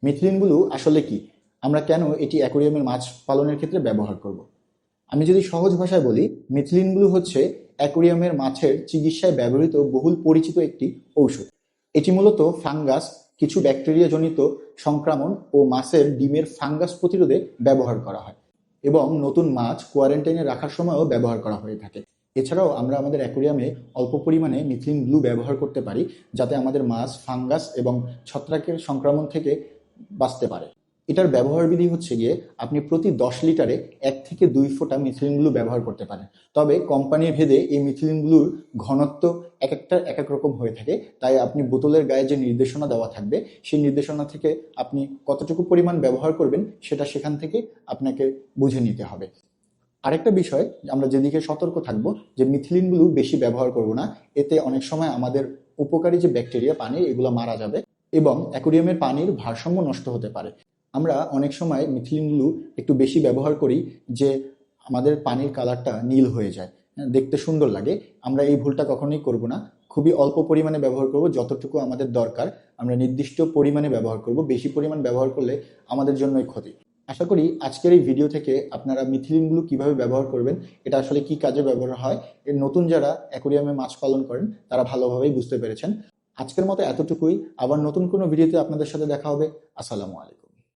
Methylene blue আসলে কি? আমরা কেন এটি অ্যাকোয়ারিয়ামের মাছ পালনের ক্ষেত্রে ব্যবহার করব? আমি যদি সহজ ভাষায় বলি, মিথিলিন ব্লু হচ্ছে অ্যাকোয়ারিয়ামের মাছের চিকিৎসায় ব্যবহৃত বহুল পরিচিত একটি ঔষধ। এটি মূলত ফাঙ্গাস, কিছু ব্যাকটেরিয়া জনিত সংক্রমণ ও মাছের ডিমের ফাঙ্গাস প্রতিরোধে ব্যবহার করা হয় এবং নতুন মাছ কোয়ারেন্টাইনে রাখার সময়ও ব্যবহার করা হয়ে থাকে। এছাড়াও আমরা আমাদের অ্যাকোয়ারিয়ামে অল্প পরিমাণে মিথিলিন ব্লু ব্যবহার করতে পারি, যাতে আমাদের মাছ ফাঙ্গাস এবং ছত্রাকের সংক্রমণ থেকে বাঁচতে পারে। এটার ব্যবহার বিধি হচ্ছে গিয়ে, আপনি প্রতি 10 লিটারে 1 থেকে 2 ফোঁটা মিথিলিন ব্লু ব্যবহার করতে পারেন। তবে কোম্পানির ভেদে এই মিথিলিন ব্লুর ঘনত্ব এক একটা এক এক রকম হয়ে থাকে, তাই আপনি বোতলের গায়ে যে নির্দেশনা দেওয়া থাকবে সেই নির্দেশনা থেকে আপনি কতটুকু পরিমাণ ব্যবহার করবেন সেটা সেখান থেকে আপনাকে বুঝে নিতে হবে। আরেকটা বিষয়, আমরা যেদিকে সতর্ক থাকবো যে মিথিলিন ব্লু বেশি ব্যবহার করব না, এতে অনেক সময় আমাদের উপকারী যে ব্যাকটেরিয়া পানির এগুলো মারা যাবে এবং অ্যাকোয়ারিয়ামের পানির ভারসাম্য নষ্ট হতে পারে। আমরা অনেক সময় মিথিলিন ব্লু একটু বেশি ব্যবহার করি, যে আমাদের পানির কালারটা নীল হয়ে যায়, দেখতে সুন্দর লাগে। আমরা এই ভুলটা কখনোই করব না। খুবই অল্প পরিমাণে ব্যবহার করব, যতটুকু আমাদের দরকার আমরা নির্দিষ্ট পরিমাণে ব্যবহার করব। বেশি পরিমাণ ব্যবহার করলে আমাদের জন্যই ক্ষতি। আশা করি আজকের এই ভিডিও থেকে আপনারা মিথিলিন ব্লু কিভাবে ব্যবহার করবেন, এটা আসলে কি কাজে ব্যবহার হয়, এর নতুন যারা অ্যাকোয়ারিয়ামে মাছ পালন করেন তারা ভালোভাবেই বুঝতে পেরেছেন। আজকের মতো এতটুকুই। আবার নতুন কোনো ভিডিওতে আপনাদের সাথে দেখা হবে। আসসালামু আলাইকুম।